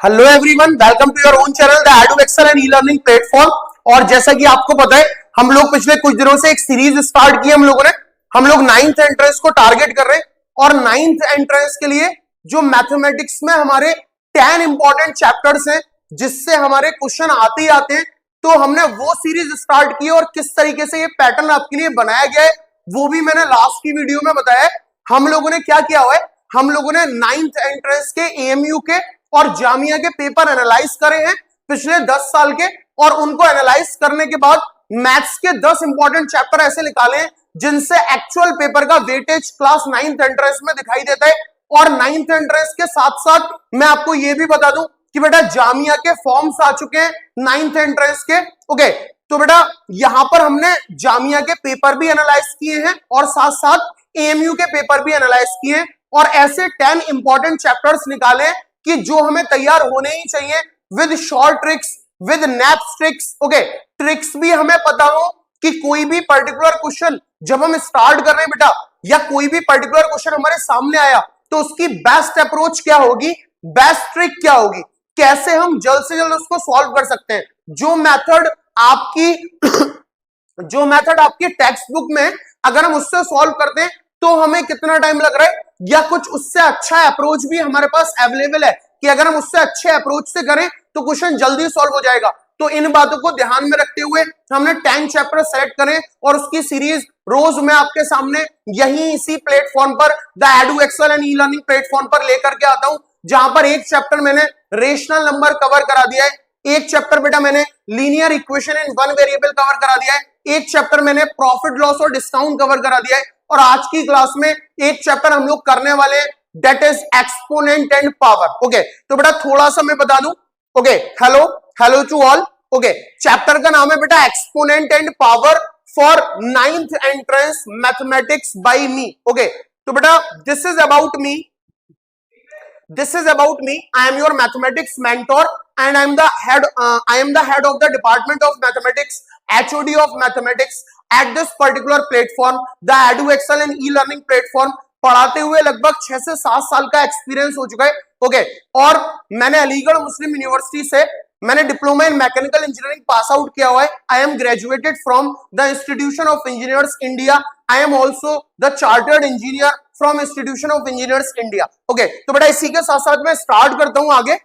Hello everyone, welcome to your own channel the Eduexcel and e learning platform. और जैसा कि आपको पता है, हम लोग पिछले कुछ दिनों से एक सीरीज स्टार्ट की हम लोगों ने। हम लोग 9th एंट्रेंस को टारगेट कर रहे हैं और 9th एंट्रेंस के लिए जो मैथमेटिक्स में हमारे 10 इंपॉर्टेंट चैप्टर्स हैं जिससे हमारे क्वेश्चन आते ही आते हैं, तो हमने वो सीरीज स्टार्ट की और किस तरीके से ये पैटर्न आपके लिए बनाया गया है वो भी मैंने लास्ट की वीडियो में बताया है। हम लोगों ने क्या किया हुआ है, हम लोगों ने 9th एंट्रेंस के एएमयू के और जामिया के पेपर एनालाइज करे हैं पिछले 10 साल के, और उनको एनालाइज करने के बाद मैथ्स के 10 इंपॉर्टेंट चैप्टर ऐसे निकाले हैं जिनसे एक्चुअल पेपर का वेटेज क्लास 9th एंट्रेंस में दिखाई देता है। और 9th एंट्रेंस के साथ साथ मैं आपको यह भी बता दूं कि बेटा जामिया के फॉर्म्स आ चुके हैं 9th एंट्रेंस के। ओके, तो बेटा यहां पर हमने जामिया के पेपर भी एनालाइज किए हैं और साथ साथ एएमयू के पेपर भी एनालाइज किए हैं, और ऐसे 10 इंपॉर्टेंट चैप्टर्स निकाले कि जो हमें तैयार होने ही चाहिए with short tricks, with naps tricks. Okay, tricks भी हमें पता हो कि कोई भी पर्टिकुलर क्वेश्चन जब हम स्टार्ट कर रहे हैं बेटा, या कोई भी पर्टिकुलर क्वेश्चन हमारे सामने आया तो उसकी बेस्ट अप्रोच क्या होगी, बेस्ट ट्रिक क्या होगी, कैसे हम जल्द से जल्द उसको सॉल्व कर सकते हैं। जो मेथड आपकी टेक्स्ट बुक में अगर हम उससे सॉल्व करते हैं तो हमें कितना टाइम लग रहा है, या कुछ उससे अच्छा अप्रोच भी हमारे पास अवेलेबल है कि अगर हम उससे अच्छे अप्रोच से करें तो क्वेश्चन जल्दी सॉल्व हो जाएगा। तो इन बातों को ध्यान में रखते हुए हमने 10 चैप्टर सेलेक्ट करें और उसकी सीरीज रोज मैं आपके सामने यही इसी प्लेटफॉर्म पर the Eduexcel and e learning platform पर लेकर के आता हूं, जहां पर एक चैप्टर मैंने रेशनल नंबर कवर करा दिया है, एक चैप्टर बेटा मैंने linear equation in one variable cover करा दिया है, एक चैप्टर मैंने प्रॉफिट लॉस और डिस्काउंट कवर करा दिया है, और आज की क्लास में एक चैप्टर हम लोग करने वाले हैं that is exponent and power. Okay, तो बेटा थोड़ा सा मैं बता दूं। Okay, hello to all. Okay, chapter का नाम है बेटा exponent and power for 9th entrance mathematics by me. Okay, तो बेटा this is about me, I am your mathematics mentor and I am the head of the department of mathematics, HOD of mathematics at this particular platform, the EduExcel and e-learning platform। पढ़ाते हुए लगभग 6 से 7 साल का experience हो चुका है। Okay, और मैंने अलीगढ़ मुस्लिम यूनिवर्सिटी से मैंने diploma in mechanical engineering pass out किया हुआ है। I am graduated from the institution of engineers India. I am also the chartered engineer from institution of engineers India. Okay, तो बेटा इसी के साथ साथ मैं स्टार्ट करता हूं आगे।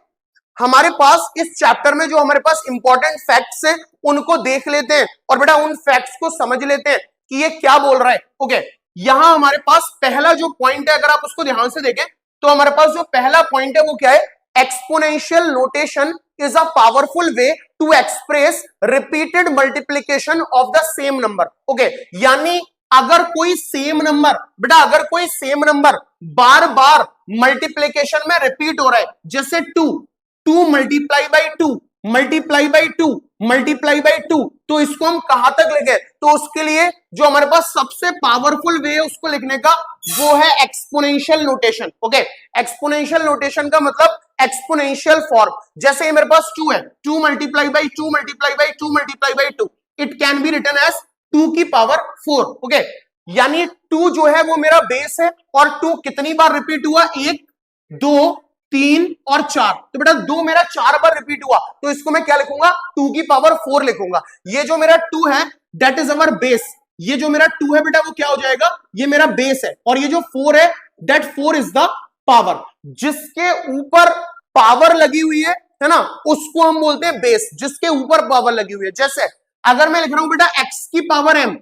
हमारे पास इस चैप्टर में जो हमारे पास इंपॉर्टेंट फैक्ट्स हैं उनको देख लेते हैं और बेटा उन फैक्ट्स को समझ लेते हैं कि ये क्या बोल रहा है। ओके, यहां हमारे पास पहला जो पॉइंट है, अगर आप उसको ध्यान से देखें तो हमारे पास जो पहला पॉइंट है वो क्या है, exponential notation is a powerful way to express repeated multiplication of the same number। Okay, यानी अगर कोई सेम नंबर बेटा, अगर कोई सेम नंबर बार बार मल्टीप्लीकेशन में रिपीट हो रहा है, जैसे 2 multiply by 2 multiply by 2 multiply by 2, तो इसको हम कहां तक लिखे, तो उसके लिए जो हमारे पास सबसे पावरफुल वे है उसको लिखने का वो है exponential notation. Okay, exponential notation का मतलब एक्सपोनेंशियल फॉर्म। जैसे ये मेरे पास 2 है, 2 multiply by 2 multiply by 2 multiply by 2, it can be written as 2 की पावर 4। ओके, यानी 2 जो है वो मेरा बेस है और 2 कितनी बार रिपीट हुआ, 1 2 3 और 4, तो बेटा 2 मेरा 4 बार रिपीट हुआ, तो इसको मैं क्या लिखूंगा, 2 की पावर 4 लिखूंगा। ये जो मेरा 2 है दैट इज अवर बेस, ये जो मेरा 2 है बेटा वो क्या हो जाएगा, ये मेरा बेस है, और ये जो 4 है दैट 4 इज द पावर। जिसके ऊपर पावर लगी हुई है ना, उसको हम बोलते हैं बेस, जिसके ऊपर पावर लगी हुई है। जैसे अगर मैं लिख रहा हूं बेटा x की पावर m,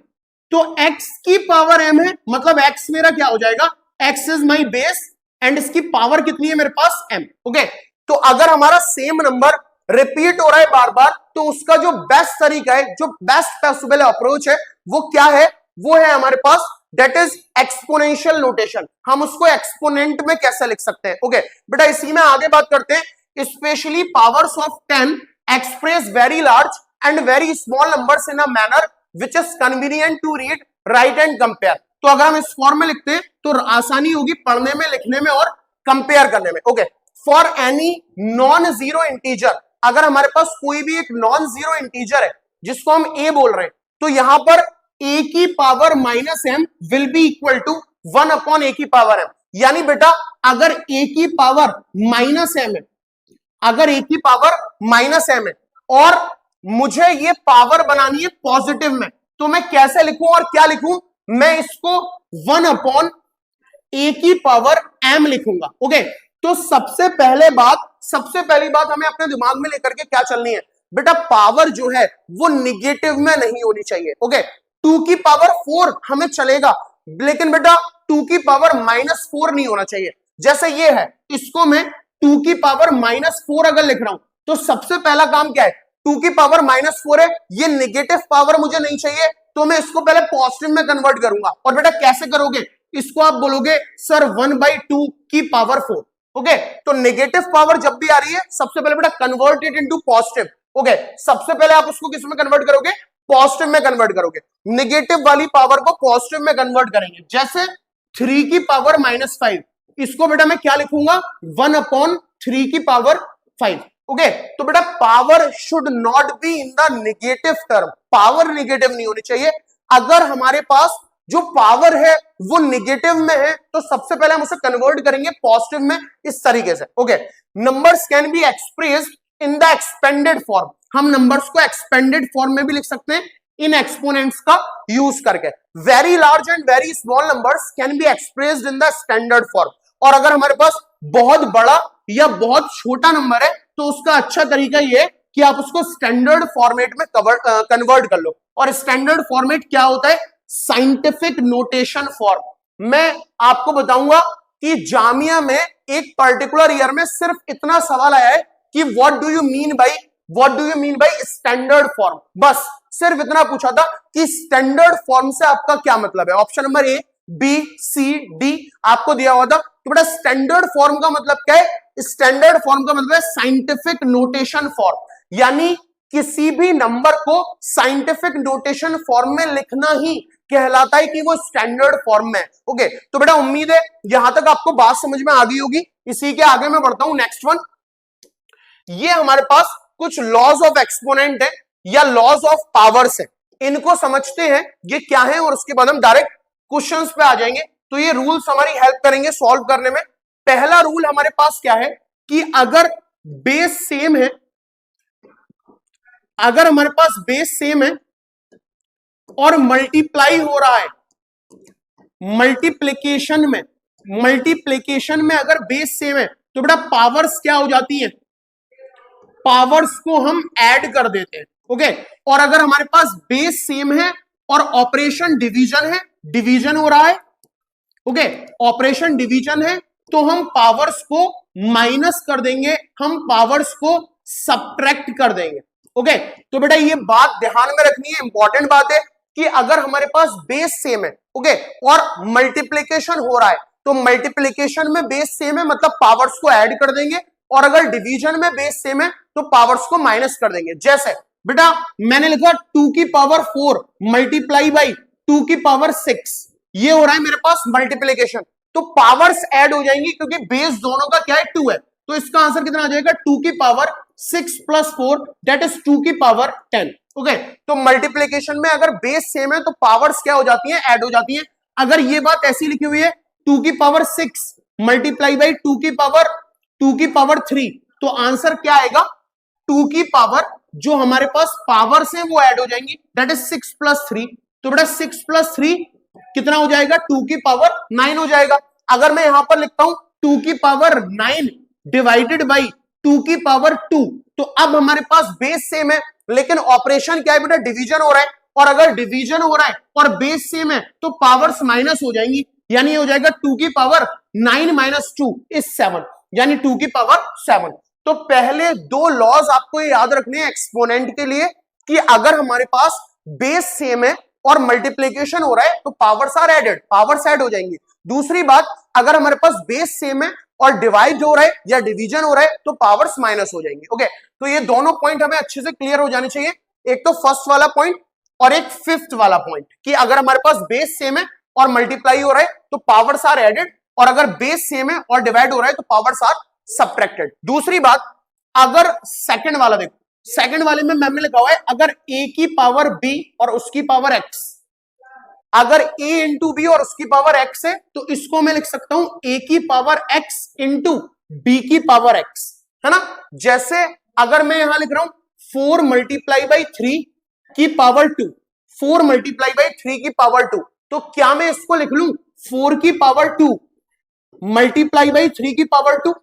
तो x की पावर m है, मतलब x मेरा क्या हो जाएगा, x is my base and इसकी पावर कितनी है मेरे पास m। ओके, तो अगर हमारा सेम नंबर रिपीट हो रहा है बार बार, तो उसका जो बेस्ट तरीका है, जो बेस्ट पॉसिबल अप्रोच है वो क्या है, वो है हमारे पास दैट इज एक्सपोनेंशियल नोटेशन। हम उसको एक्सपोनेंट में कैसे लिख सकते हैं। ओके, बेटा इसी में आगे बात करते हैं। Specially powers of 10 express very large and very small numbers in a manner which is convenient to read, write and compare. तो अगर हम इस फॉर्म में लिखते हैं तो आसानी होगी पढ़ने में, लिखने में और कंपेयर करने में। Okay, for any non zero integer, अगर हमारे पास कोई भी एक नॉन जीरो इंटीजर है जिसको हम a बोल रहे हैं, तो यहां पर a की power minus m will be equal to 1 upon a की पावर m। यानी बेटा अगर a की पावर माइनस m है अगर a की पावर -m है और मुझे ये पावर बनानी है पॉजिटिव में, तो मैं कैसे लिखूं और क्या लिखूं? मैं इसको 1/a की पावर m लिखूंगा। ओके, तो सबसे पहली बात हमें अपने दिमाग में लेकर के क्या चलनी है बेटा, पावर जो है वो निगेटिव में नहीं होनी चाहिए। ओके, 2 की पावर 4 हमें चलेगा, लेकिन बेटा 2 की पावर -4 नहीं होना चाहिए। जैसे ये है, इसको मैं 2 की पावर -4 अगर लिख रहा हूं, तो सबसे पहला काम क्या है, 2 की पावर -4 है, ये निगेटिव पावर मुझे नहीं चाहिए, तो मैं इसको पहले पॉजिटिव में कन्वर्ट करूंगा। और बेटा कैसे करोगे, इसको आप बोलोगे सर 1/2 की पावर 4। ओके, तो नेगेटिव पावर जब भी आ रही है, सबसे पहले बेटा convert it into positive. Okay, सबसे पहले आप उसको किस में कन्वर्ट करोगे, पॉजिटिव में कन्वर्ट करोगे। नेगेटिव वाली पावर को पॉजिटिव में कन्वर्ट करेंगे। जैसे 3 की पावर -5, इसको बेटा मैं क्या लिखूंगा, 1/3 की पावर 5। ओके, तो बेटा power should not be in the negative term, power negative नहीं होनी चाहिए। अगर हमारे पास जो पावर है वो नेगेटिव में है, तो सबसे पहले हम उसे कन्वर्ट करेंगे पॉजिटिव में, इस तरीके से। Okay, numbers can be expressed in the expanded form, हम नंबर्स को एक्सपेंडेड फॉर्म में भी लिख सकते हैं इन एक्सपोनेंट्स का यूज करके। Very large and very small numbers can be expressed in the standard form. और अगर हमारे पास बहुत बड़ा या बहुत छोटा नंबर है, तो उसका अच्छा तरीका यह है कि आप उसको स्टैंडर्ड फॉर्मेट में कन्वर्ट कर लो। और स्टैंडर्ड फॉर्मेट क्या होता है, साइंटिफिक नोटेशन फॉर्म। मैं आपको बताऊंगा कि जामिया में एक पर्टिकुलर ईयर में सिर्फ इतना सवाल आया है कि what do you mean by standard form. बस सिर्फ इतना पूछा था कि स्टैंडर्ड फॉर्म से आपका क्या मतलब है। Option number A, B, C, D आपको दिया हुआ था। तो बेटा स्टैंडर्ड फॉर्म का मतलब क्या है, स्टैंडर्ड फॉर्म का मतलब है साइंटिफिक नोटेशन फॉर्म, यानी किसी भी नंबर को साइंटिफिक नोटेशन फॉर्म में लिखना ही कहलाता है कि वो स्टैंडर्ड फॉर्म में है। ओके, तो बेटा उम्मीद है यहां तक आपको बात समझ में आ गई होगी। इसी के आगे मैं बढ़ता हूं, नेक्स्ट वन। ये हमारे पास कुछ लॉज ऑफ एक्सपोनेंट है या लॉज ऑफ पावर्स है, इनको समझते हैं ये क्या है, और उसके बाद हम डायरेक्ट क्वेश्चंस पे आ जाएंगे। तो ये रूल्स हमारी हेल्प करेंगे सॉल्व करने में। पहला रूल हमारे पास क्या है कि अगर बेस सेम है, अगर हमारे पास बेस सेम है और मल्टीप्लाई हो रहा है, मल्टीप्लिकेशन में अगर बेस सेम है, तो बेटा पावर्स क्या हो जाती है, पावर्स को हम ऐड कर देते हैं। ओके, और अगर हमारे पास बेस सेम है और ऑपरेशन डिवीजन है, डिवीजन हो रहा है, ओके, ऑपरेशन डिवीजन है, तो हम पावर्स को माइनस कर देंगे, हम पावर्स को सब्ट्रैक्ट कर देंगे। ओके, तो बेटा ये बात ध्यान में रखनी है, इंपॉर्टेंट बात है कि अगर हमारे पास बेस सेम है, ओके, और मल्टीप्लिकेशन हो रहा है, तो मल्टीप्लिकेशन में बेस सेम है मतलब पावर्स को ऐड कर देंगे, और अगर डिवीजन में बेस सेम है तो पावर्स को माइनस कर देंगे। जैसे बेटा मैंने लिखा 2 की पावर 4 मल्टीप्लाई बाई 2 की पावर 6, ये हो रहा है मेरे पास मल्टीप्लिकेशन, तो पावर्स ऐड हो जाएंगी क्योंकि बेस दोनों का क्या है, 2 है। तो इसका आंसर कितना आ जाएगा, 2 की पावर 6 + 4 दैट इज 2 की पावर 10। ओके, तो मल्टीप्लिकेशन में अगर बेस सेम है तो पावर्स क्या हो जाती हैं, ऐड हो जाती हैं। अगर ये बात ऐसी लिखी हुई है 2 की पावर 6 मल्टीप्लाई बाई 2 की पावर 3, तो आंसर क्या आएगा, 2 की पावर जो हमारे पास पावर्स हैं वो ऐड हो जाएंगी, दैट इज 6 + 3। तो बेटा 6 + 3 कितना हो जाएगा, 2 की पावर 9 हो जाएगा। अगर मैं यहां पर लिखता हूं 2 की पावर 9 डिवाइडेड बाई 2 की पावर 2, तो अब हमारे पास बेस सेम है लेकिन ऑपरेशन क्या है बेटा, डिवीजन हो रहा है, और अगर डिवीजन हो रहा है और बेस सेम है तो पावर्स माइनस हो जाएंगी, यानी हो जाएगा 2 की पावर 9 - 2 इज 7, यानी 2 की पावर 7। तो पहले दो लॉज आपको ये याद रखने हैं एक्सपोनेंट के लिए कि अगर हमारे पास बेस सेम है और मल्टीप्लिकेशन हो रहा है तो powers are added, powers add हो जाएंगी। दूसरी बात, अगर हमारे पास बेस सेम है और डिवाइड हो रहा है या डिवीजन हो रहा है तो पावर्स माइनस हो जाएंगे। ओके, तो ये दोनों पॉइंट हमें अच्छे से क्लियर हो जाने चाहिए, एक तो फर्स्ट वाला पॉइंट और एक फिफ्थ वाला पॉइंट, कि अगर हमारे पास बेस सेम है और मल्टीप्लाई हो रहा है तो पावर्स आर एडेड, और अगर बेस सेम है और डिवाइड हो रहा है तो पावर्स आर सब्ट्रैक्टेड। दूसरी बात, अगर सेकंड वाला देखो, सेकंड वाले में मैंने लिखा हुआ है अगर a की पावर b और उसकी पावर x, अगर a इंटू बी और उसकी पावर x है तो इसको मैं लिख सकता हूं a की पावर x इंटू b की पावर x। है ना। जैसे अगर मैं यहां लिख रहा हूं 4 मल्टीप्लाई बाई 3 की पावर 2, 4 मल्टीप्लाई बाई 3 की पावर 2, तो क्या मैं इसको लिख लूं 4 की पावर 2 मल्टीप्लाई बाई 3 की पावर 2?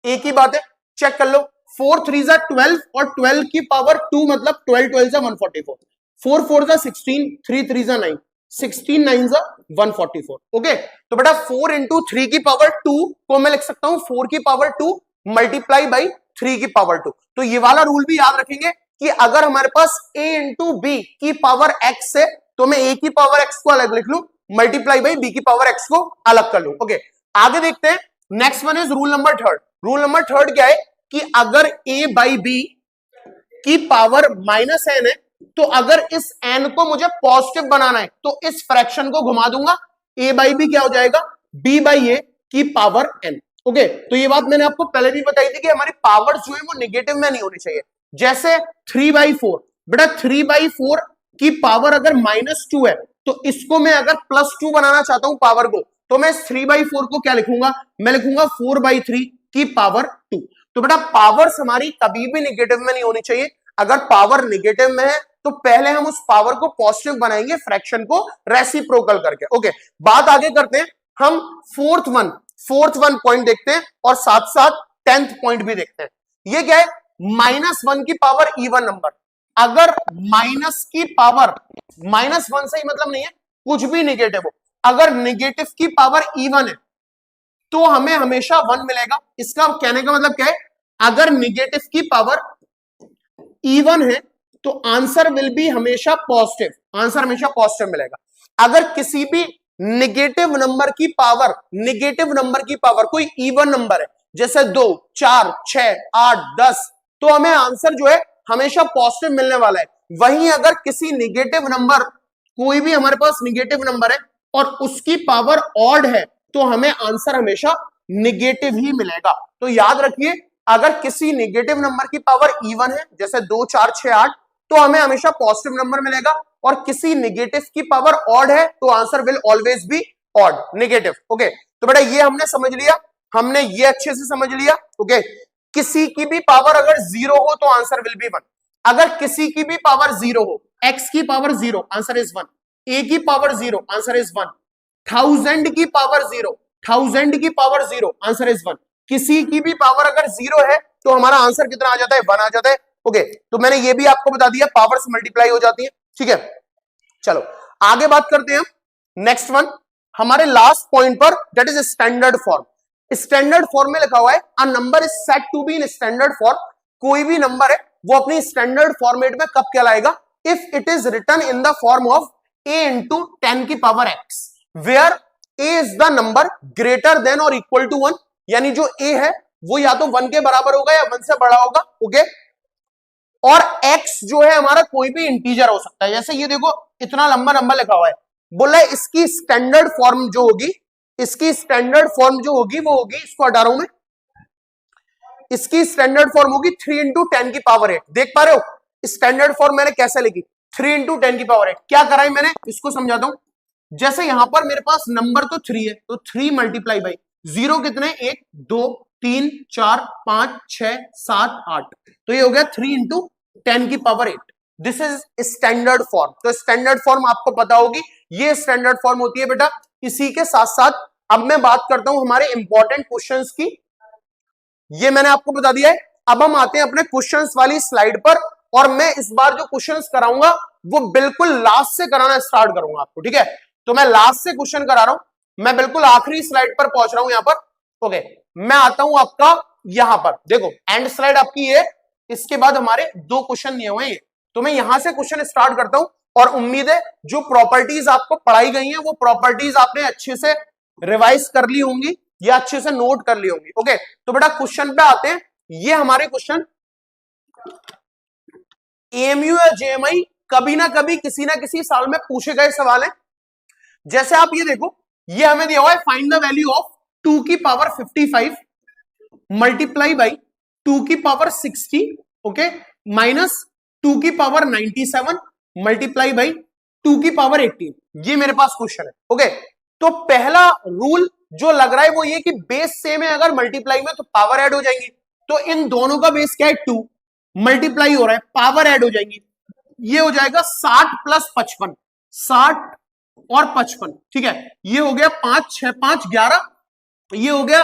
एक ही बात है, चेक कर लो। 4 3 जा 12 और 12 की पावर 2 मतलब 12 12 जा 144, 4 4 जा 16, 3 3 जा 9, 16 9 जा 144। ओके, तो बेटा 4 इंटू 3 की पावर 2 को मैं लिख सकता हूं 4 की पावर 2 मल्टीप्लाई बाई 3 की पावर 2। तो ये वाला रूल भी याद रखेंगे कि अगर हमारे पास a इंटू बी की पावर x है तो मैं a की पावर x को अलग लिख लूं, मल्टीप्लाई बाई b की पावर x को अलग कर लूं। ओके, आगे देखते हैं। Next one is rule number third. Rule number third क्या है कि अगर a बाई बी की पावर माइनस n है तो अगर इस n को मुझे पॉजिटिव बनाना है तो इस फ्रैक्शन को घुमा दूंगा, a बाई बी क्या हो जाएगा b बाई a की पावर n। ओके, तो ये बात मैंने आपको पहले भी बताई थी कि हमारी पावर जो है वो निगेटिव में नहीं होनी चाहिए। जैसे 3/4, बेटा 3/4 की पावर अगर -2 है तो इसको मैं अगर +2 बनाना चाहता हूं पावर को, तो मैं 3/4 को क्या लिखूंगा, मैं लिखूंगा 4/3 की पावर 2। तो बेटा पावर्स हमारी कभी भी निगेटिव में नहीं होनी चाहिए। अगर पावर निगेटिव में है तो पहले हम उस पावर को पॉजिटिव बनाएंगे फ्रैक्शन को रेसिप्रोकल करके। ओके, बात आगे करते हैं। हम फोर्थ वन पॉइंट देखते हैं और साथ साथ 10th पॉइंट भी देखते हैं। ये क्या है, -1 की पावर इवन नंबर। अगर माइनस की पावर -1 से ही मतलब नहीं है, कुछ भी निगेटिव हो, अगर निगेटिव की पावर इवन है तो हमें हमेशा 1 मिलेगा। इसका कहने का मतलब क्या है, अगर निगेटिव की पावर इवन है तो आंसर विल बी हमेशा पॉजिटिव, आंसर हमेशा पॉजिटिव मिलेगा। अगर किसी भी निगेटिव नंबर की पावर कोई इवन नंबर है, जैसे 2 4 6 8 10, तो हमें आंसर जो है हमेशा पॉजिटिव मिलने वाला है। वहीं अगर किसी निगेटिव नंबर, कोई भी हमारे पास निगेटिव नंबर है और उसकी पावर ऑड है तो हमें आंसर हमेशा निगेटिव ही मिलेगा। तो याद रखिए, अगर किसी निगेटिव नंबर की पावर इवन है जैसे 2 4 6 8, तो हमें हमेशा पॉजिटिव नंबर मिलेगा, और किसी निगेटिव की पावर ऑड है तो answer will always be odd, negative. Okay, तो बेटा ये हमने समझ लिया, हमने ये अच्छे से समझ लिया। ओके, किसी की भी पावर अगर 0 हो तो आंसर विल बी 1। अगर किसी की भी पावर 0 हो, x की पावर 0 आंसर इज 1, a की पावर 0 आंसर इज 1, 1000 की पावर 0, 1000 की पावर 0 आंसर इज 1। किसी की भी पावर अगर 0 है तो हमारा आंसर कितना आ जाता है, 1 आ जाता है। ओके, तो मैंने ये भी आपको बता दिया, पावर्स मल्टीप्लाई हो जाती है। ठीक है, चलो आगे बात करते हैं। नेक्स्ट वन हमारे लास्ट पॉइंट पर, that is standard form. Standard form में लिखा हुआ है a number is said to be in standard form. कोई भी नंबर है वो अपनी स्टैंडर्ड फॉर्मेट में कब कहलाएगा, if it is written in the form of a into 10 की power x, where a is the number greater than और इक्वल टू 1। यानी जो a है वो या तो 1 के बराबर होगा या 1 से बड़ा होगा। ओके, और x जो है हमारा कोई भी इंटीजर हो सकता है। जैसे ये देखो इतना लंबा नंबर लिखा हुआ है, बोला है इसकी स्टैंडर्ड फॉर्म जो होगी, वो होगी, इसको हटा रहा हूं मैं, इसकी स्टैंडर्ड फॉर्म होगी 3 इंटू 10 की पावर 8। देख पा रहे हो स्टैंडर्ड फॉर्म मैंने कैसे लिखी, 3 इंटू 10 की पावर 8। क्या करा है मैंने, इसको समझाता हूं। जैसे यहां पर मेरे पास नंबर तो 3 है, तो 3 मल्टीप्लाई बाई 0 कितने, 1 2 3 4 5 6 7 8, तो ये हो गया 3 इंटू 10 की power 8। This is standard form. तो स्टैंडर्ड फॉर्म आपको पता होगी, ये स्टैंडर्ड फॉर्म होती है बेटा। इसी के साथ साथ अब मैं बात करता हूं हमारे इंपॉर्टेंट क्वेश्चंस की, ये मैंने आपको बता दिया है। अब हम आते हैं अपने क्वेश्चंस वाली स्लाइड पर, और मैं इस बार जो क्वेश्चंस कराऊंगा वो बिल्कुल लास्ट से कराना स्टार्ट करूंगा आपको। ठीक है, तो मैं लास्ट से क्वेश्चन करा रहा हूं, मैं बिल्कुल आखिरी स्लाइड पर पहुंच रहा हूं यहां पर। ओके, मैं आता हूं आपका यहां पर, देखो एंड स्लाइड आपकी है, इसके बाद हमारे 2 क्वेश्चन दिए हुए हैं। तो मैं यहां से क्वेश्चन स्टार्ट करता हूं, और उम्मीद है जो प्रॉपर्टीज आपको पढ़ाई गई हैं वो प्रॉपर्टीज आपने अच्छे से रिवाइज कर ली होंगी या अच्छे से नोट कर ली होंगी। ओके, तो बेटा क्वेश्चन पे आते हैं। ये हमारे क्वेश्चन एएमयू या जेएमआई कभी ना कभी किसी ना किसी साल में पूछे गए सवाल है। जैसे आप ये देखो, ये हमें दिया हुआ है, फाइंड द वैल्यू ऑफ 2 की पावर 55 मल्टीप्लाई बाई 2 की पावर 60, ओके, माइनस 2 की पावर 97 मल्टीप्लाई बाई 2 की पावर 18। ये मेरे पास क्वेश्चन है। ओके, तो पहला रूल जो लग रहा है वो ये कि बेस सेम है, अगर मल्टीप्लाई में तो पावर ऐड हो जाएंगी। तो इन दोनों का बेस क्या है 2, मल्टीप्लाई हो रहा है, पावर ऐड हो जाएंगी, ये हो जाएगा 60 प्लस 55, 60 और 55, ठीक है, ये हो गया 5 6 5 11, ये हो गया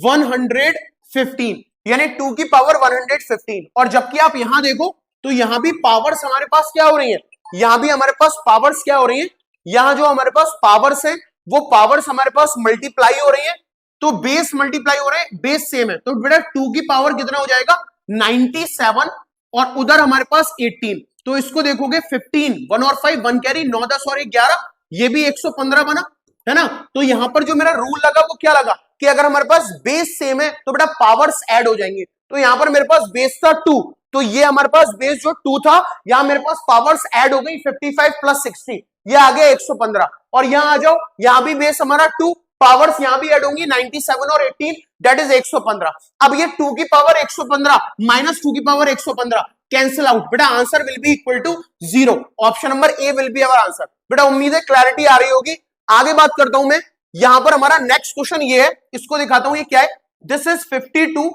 115, यानी 2 की पावर 115। और जबकि आप यहां देखो तो यहां भी पावर्स हमारे पास क्या हो रही है, यहां भी हमारे पास पावर्स क्या हो रही है, यहां जो हमारे पास पावर्स है वो पावर्स हमारे पास मल्टीप्लाई हो रही है, तो बेस मल्टीप्लाई हो रहे हैं, बेस सेम है, तो बेटा 2 की पावर कितना हो जाएगा 97, और उधर हमारे पास 18, तो इसको देखोगे 15, 1 और 5 1 कैरी 9 10 और 11, ये भी 115 बना, है ना। तो यहां पर जो मेरा रूल लगा वो क्या लगा कि अगर हमारे पास बेस सेम है तो बेटा पावर्स ऐड हो जाएंगे, तो यहां पर मेरे पास बेस था 2, तो ये हमारे पास बेस जो 2 था, यहां मेरे पास पावर्स ऐड हो गई 55 प्लस 60, ये आ गया 115, और यहां आ जाओ, यहां भी बेस हमारा 2, पावर्स यहां भी ऐड होंगी 97 और 18, दैट इज 115। अब ये 2 की पावर 115 माइनस 2 की पावर 115 कैंसिल आउट, बेटा answer will be equal to 0, option number A will be our answer. बेटा उम्मीद है क्लैरिटी आ रही होगी। आगे बात करता हूं मैं, यहां पर हमारा नेक्स्ट क्वेश्चन ये है, इसको दिखाता हूं ये क्या है, दिस इज 52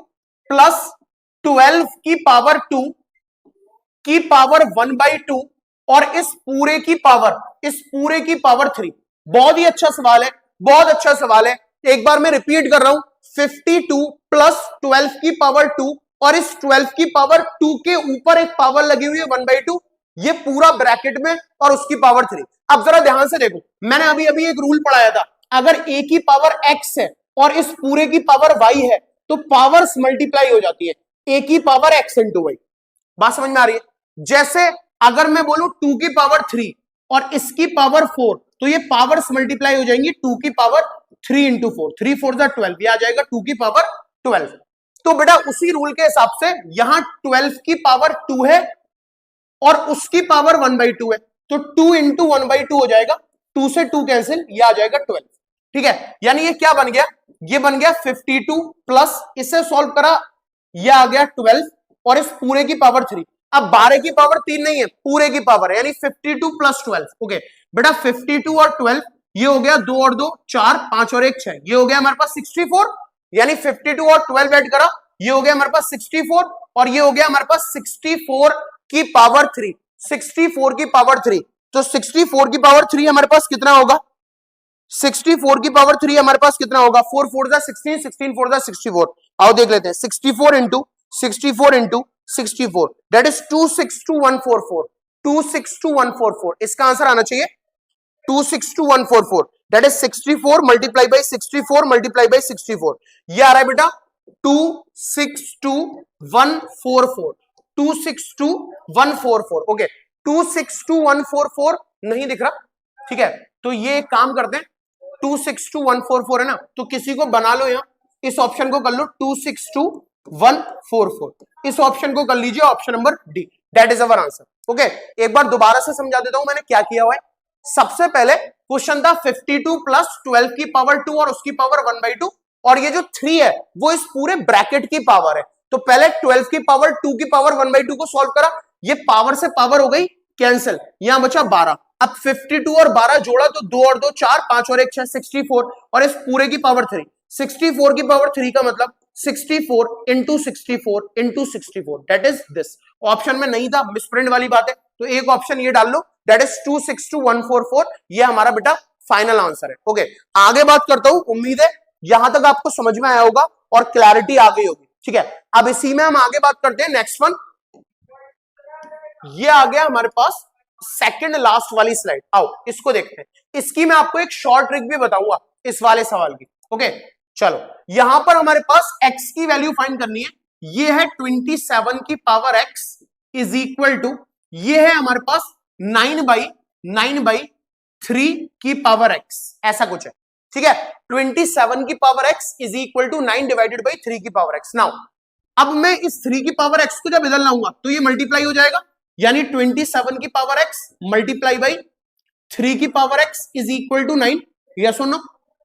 प्लस 12 की पावर 2 की पावर 1/2 और इस पूरे की पावर 3। बहुत ही अच्छा सवाल है, बहुत अच्छा सवाल है, एक बार मैं रिपीट कर रहा हूं, 52 प्लस 12 की पावर 2 और इस 12 की पावर 2 के ऊपर एक पावर लगी हुई है 1/2, ये पूरा ब्रैकेट में और उसकी पावर 3। अब जरा ध्यान से देखो, मैंने अभी अभी एक रूल पढ़ाया था, अगर a की पावर x है और इस पूरे की पावर y है तो पावर्स मल्टीप्लाई हो जाती है, a की पावर x इंटू वाई। बात समझ में आ रही है? जैसे अगर मैं बोलूं 2 की पावर 3 और इसकी पावर 4, तो ये पावर्स मल्टीप्लाई हो जाएंगी 2 की पावर 3 इंटू 4, 3 4 जा 12, ये आ जाएगा 2 की पावर 12। तो बेटा उसी रूल के हिसाब से यहां 12 की पावर 2 है और उसकी पावर 1/2 है, तो 2 इंटू 1/2 हो जाएगा, 2 से 2 कैंसिल, ये आ जाएगा 12, ठीक है। यानी ये क्या बन गया, ये बन गया 52 प्लस, इससे सॉल्व करा, ये आ गया 12 और इस पूरे की पावर 3। अब 12 की पावर 3 नहीं है, पूरे की पावर है, यानी 52 प्लस 12, ओके बेटा 52 और 12, ये हो गया 2 और 2 4, 5 और 1 6, ये हो गया हमारे पास 64, यानी 52 और 12 ऐड करा, ये हो गया हमारे पास 64 और ये हो गया हमारे पास 64 की पावर 3, 64 की पावर 3, तो 64 की पावर 3 हमारे पास कितना होगा, 64 की पावर 3 हमारे पास कितना होगा, 4 4 जा 16, 16 4 जा 64, आओ देख लेते हैं, 64 इंटू 64 दैट इज 262144, 262144, इसका आंसर आना चाहिए 262144, that is 64 multiply by 64 multiply by 64, ये आ रहा है बेटा 262144, 262144, ओके 262144 नहीं दिख रहा, ठीक है, तो ये एक काम करते हैं, 262144 है ना, तो किसी को बना लो, यहां इस ऑप्शन को कर लो 262144, इस ऑप्शन को कर लीजिए option number D, that is our answer, okay. एक बार दोबारा से समझा देता हूं मैंने क्या किया हुआ है। सबसे पहले क्वेश्चन था 52 प्लस 12 की पावर 2 और उसकी पावर 1/2, और ये जो 3 है वो इस पूरे ब्रैकेट की पावर है, तो पहले 12 की पावर 2 की पावर 1/2 को सॉल्व करा, ये पावर से पावर हो गई कैंसिल, यहां बचा 12, अब 52 और 12 जोड़ा तो 2 और 2 4, 5 और 1 6, 64 और इस पूरे की पावर 3, 64 की पावर 3 का मतलब 64 into 64 into 64, that is this. Option में नहीं था, मिसप्रिंट वाली बात है, तो एक ऑप्शन ये डाल लो, दैट इज 262144, ये हमारा बेटा फाइनल आंसर है, ओके। आगे बात करता हूं, उम्मीद है यहां तक आपको समझ में आया होगा और क्लैरिटी आ गई होगी, ठीक है। अब इसी में हम आगे बात करते हैं, नेक्स्ट वन, ये आ गया हमारे पास सेकंड लास्ट वाली स्लाइड, आओ इसको देखते हैं, इसकी मैं आपको एक शॉर्ट ट्रिक भी बताऊंगा इस वाले सवाल की, ओके। चलो यहां पर हमारे पास x की वैल्यू फाइंड करनी है, ये है 27 की power x is equal to, ये है हमारे पास 9/3 की पावर x, ऐसा कुछ है, ठीक है। 27 की power x is equal to 9 divided by 3 की पावर x। नाउ अब मैं इस 3 की पावर x को जब बदल लाऊंगा तो ये मल्टीप्लाई हो जाएगा, यानी 27 की पावर x मल्टीप्लाई बाई 3 की power x is equal to 9, yes और नो,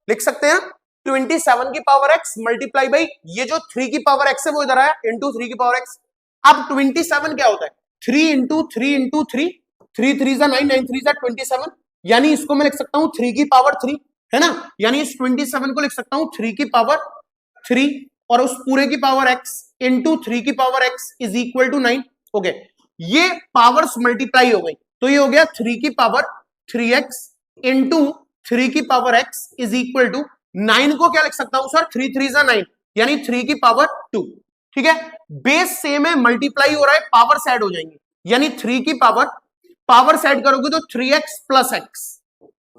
लिख सकते हैं 27 की पावर x मल्टीप्लाई बाई ये जो 3 की पावर x है वो इधर आया इंटू 3 की पावर x। अब 27 क्या होता है, 3 इंटू 3 इंटू 3, 3 3 जा 9, 9 3 जा 27, यानी इसको मैं लिख सकता हूं 3 की पावर 3, है ना, यानी इस 27 को लिख सकता हूं 3 की पावर 3, और उस पूरे की पावर x इंटू 3 की power x is equal to 9। Okay, ये पावर्स मल्टीप्लाई हो गई, तो ये हो गया 3 की पावर 3x इंटू 3 की power x is equal to 9 को क्या लिख सकता हूं सर, 3 3 जा 9 यानी 3 की पावर 2। ठीक है, बेस सेम है, मल्टीप्लाई हो रहा है, पावर सेट हो जाएंगे, यानी 3 की पावर सेट करोगे तो 3x प्लस x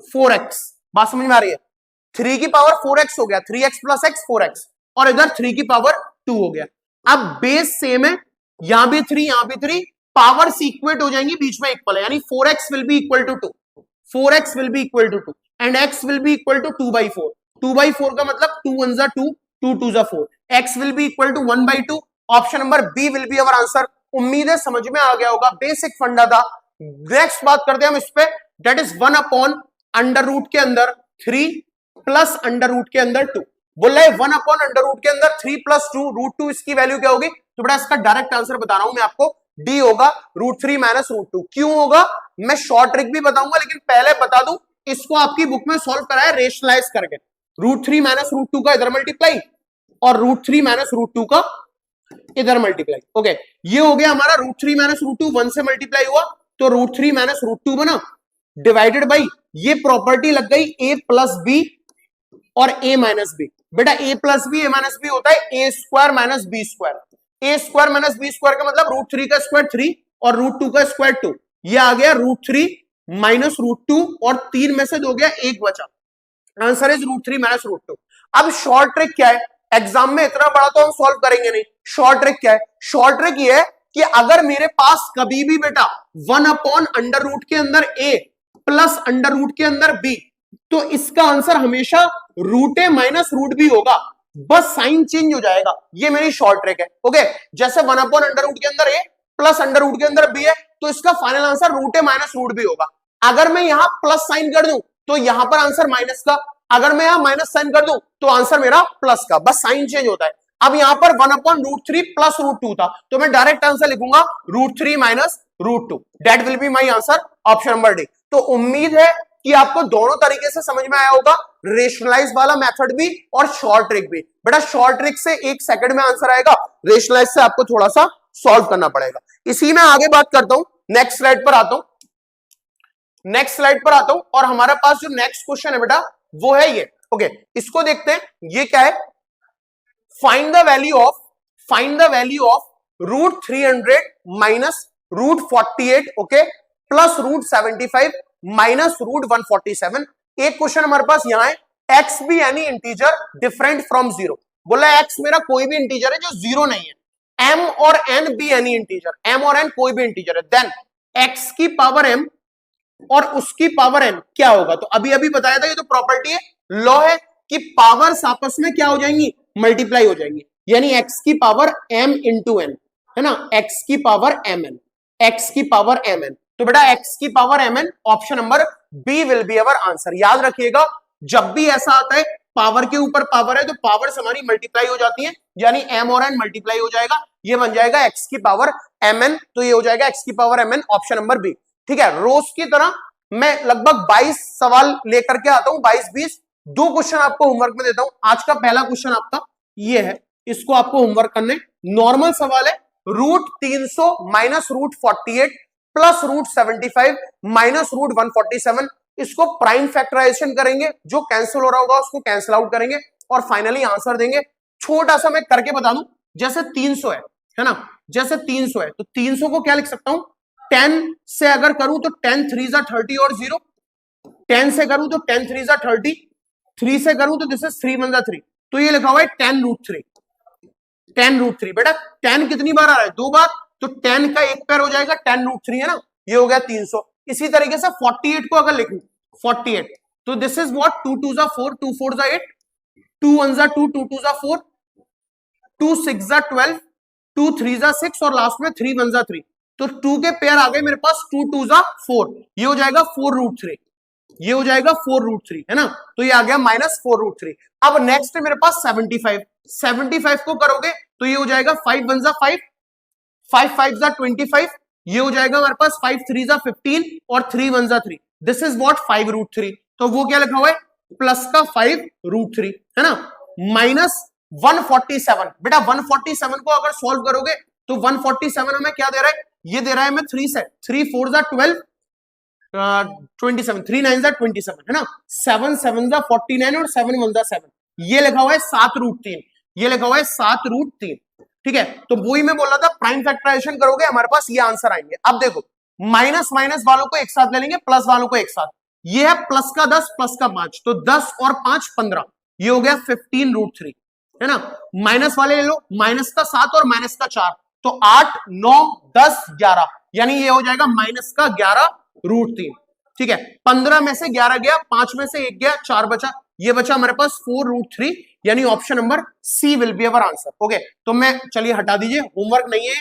4x। बात समझ में आ रही है, 3 की पावर 4x हो गया, 3x प्लस x 4x, और इधर 3 की पावर 2 हो गया। अब बेस सेम है, यहां भी 3 यहां भी 3, पावर इक्वल हो जाएंगी, बीच में इक्वल है, यानी 4x will be equal to 2, 4x will be equal to 2 and x will be equal to 2/4। 2/4 का मतलब 2 1 जा 2, 2 2 जा 4, x will be equal to 1/2। Option number B will be our answer. उम्मीद है समझ में आ गया होगा, बेसिक फंडा था। नेक्स्ट बात करते हैं हम इस पे, that is 1 upon under root के अंदर 3 प्लस अंडर रूट के अंदर 2। बोल रहा है 1 अपॉन अंडर रूट के अंदर 3 प्लस 2 √2, इसकी वैल्यू क्या होगी? तो बेटा इसका डायरेक्ट आंसर बता रहा हूं मैं आपको, डी होगा √3 माइनस √2। क्यों होगा मैं शॉर्ट ट्रिक भी बताऊंगा, लेकिन पहले बता दूं, इसको आपकी बुक में सॉल्व कराया रेशनलाइज करके, √3 माइनस √2 का इधर मल्टीप्लाई और √3 माइनस √2 का इधर मल्टीप्लाई। ओके, ये हो गया हमारा √3 माइनस √2, 1 से मल्टीप्लाई हुआ तो √3 माइनस √2 बना, डिवाइडेड बाई ये प्रॉपर्टी लग गई a प्लस बी और a माइनस बी। बेटा a plus B a minus B होता है a square minus B square. a square minus B square का मतलब √3 का स्क्वायर 3 और √2 का स्क्वायर 2। ये आ गया √3 माइनस √2 और 3 में से दो गया, एक बचा, आंसर इज √3 माइनस √2। अब शॉर्ट ट्रिक क्या है, एग्जाम में इतना बड़ा तो हम सॉल्व करेंगे नहीं। शॉर्ट ट्रिक क्या है? शॉर्ट ट्रिक ये है कि अगर मेरे पास कभी भी बेटा 1 अपॉन अंडर रूट के अंदर a प्लस अंडर रूट के अंदर b, तो इसका आंसर हमेशा √a माइनस √b होगा, बस साइन चेंज हो जाएगा। ये मेरी शॉर्ट ट्रिक है। ओके, जैसे 1 अपॉन अंडर रूट के अंदर a प्लस अंडर रूट के अंदर b है, तो इसका final answer √a minus √b होगा। अगर मैं यहां प्लस साइन कर दूं तो यहां पर आंसर माइनस का, अगर मैं यहां माइनस साइन कर दूं तो आंसर मेरा प्लस का, बस साइन चेंज होता है। अब यहां पर 1 अपॉन √3 प्लस √2 था, तो मैं डायरेक्ट आंसर लिखूंगा √3 minus √2, that will be my answer, option number D. तो उम्मीद है कि आपको दोनों तरीके से समझ में आया होगा, रेशनलाइज वाला मेथड भी और शॉर्ट ट्रिक भी। बेटा शॉर्ट ट्रिक से 1 सेकंड में आंसर आएगा, रेशनलाइज से आपको थोड़ा सा सॉल्व करना पड़ेगा। इसी में आगे बात करता हूं, नेक्स्ट स्लाइड पर आता हूं, नेक्स्ट स्लाइड पर आता हूं, और हमारे पास जो नेक्स्ट क्वेश्चन है बेटा वो है ये। ओके, इसको देखते हैं, ये क्या है, find the value of √300 minus √48 okay plus √75 minus √147। एक क्वेश्चन हमारे पास यहां है, x be any integer different from 0। बोला x मेरा कोई भी इंटीजर है जो 0 नहीं है, m और n be any integer, m और n कोई भी इंटीजर है, देन x की पावर m और उसकी पावर n क्या होगा? तो अभी अभी बताया था, ये तो प्रॉपर्टी है, लॉ है कि पावर्स आपस में क्या हो जाएंगी, मल्टीप्लाई हो जाएंगी, यानी x की पावर m इंटू n है ना, x की पावर mn, x की पावर mn। तो बेटा x की power mn, option number B will be our answer. याद रखिएगा, जब भी ऐसा आता है पावर के ऊपर पावर है तो पावर्स हमारी मल्टीप्लाई हो जाती है, यानी m और n मल्टीप्लाई हो जाएगा, ये बन जाएगा x की पावर mn, तो ये हो जाएगा x की power mn, option number B. ठीक है, रोज की तरह मैं लगभग 22 सवाल लेकर के आता हूं, 22-20, 2 क्वेश्चन आपको होमवर्क में देता हूं। आज का पहला क्वेश्चन आपका ये है, इसको आपको होमवर्क करने, नॉर्मल सवाल है, √300 माइनस √48 प्लस √75 माइनस √147, इसको प्राइम फैक्टराइजेशन करेंगे, जो कैंसिल हो रहा होगा उसको कैंसिल आउट करेंगे और फाइनली आंसर देंगे। छोटा सा मैं करके बता दूं, जैसे 300 है ना, जैसे 300 है तो 300 को क्या लिख सकता हूं, 10 से अगर करूं तो 10 3 जा 30 और 0, 10 से करूं तो 10 3 जा 30, 3 से करूं तो दिस इज 3 1 जा 3, तो ये लिखा हुआ है 10√3, 10√3। बेटा 10 कितनी बार आ रहा है, 2 बार, तो 10 का एक पैर हो जाएगा 10√3 है ना, ये हो गया 300। इसी तरीके से 48 को अगर लिखूं 48, तो दिस इज व्हाट, 2 2 जा 4, 2 4 जा 8, 2 1 जा 2, 2 2 जा 4, 2 6 जा 12, 2 3 जा 6 और लास्ट में 3 1 जा 3, तो 2 के पेयर आ गए मेरे पास, 2 2 जा 4, ये हो जाएगा 4√3, ये हो जाएगा 4√3 है ना, तो ये आ गया माइनस 4√3। अब नेक्स्ट है मेरे पास 75, 75 को करोगे तो ये हो जाएगा 5 1 जा 5, 5 5 जा 25, ये हो जाएगा हमारे पास 5 3 जा 15 और 3 1 जा 3, दिस इज व्हाट 5√3। तो वो क्या लिखा हुआ है, प्लस का 5√3 है ना, माइनस 147। बेटा 147 को अगर सॉल्व करोगे तो 147 हमें क्या दे रहा है, ये दे रहा है हमें 3 से 3 4 जा 12 27 3 9 जा 27 है ना, 7 7 जा 49 और 7 1 जा 7, ये लिखा हुआ है 7√3, ये लिखा हुआ है 7√3। ठीक है, तो वही मैं बोल रहा था, प्राइम फैक्टराइजेशन करोगे हमारे पास ये आंसर आएंगे। अब देखो माइनस माइनस वालों को एक साथ ले लेंगे, प्लस वालों को एक साथ, ये है प्लस का 10 प्लस का 5, तो 10 और 5 15, ये हो गया 15√3 है ना। माइनस वाले ले लो, माइनस का 7 और माइनस का 4, तो 8 9 10 11, यानी ये हो जाएगा माइनस का 11√3। ठीक है, 15 में से 11 गया, 5 में से 1 गया, 4 बचा, ये बचा हमारे पास 4√3, यानी option number C will be our answer. Okay, तो मैं चलिए हटा दीजिए, होमवर्क नहीं है,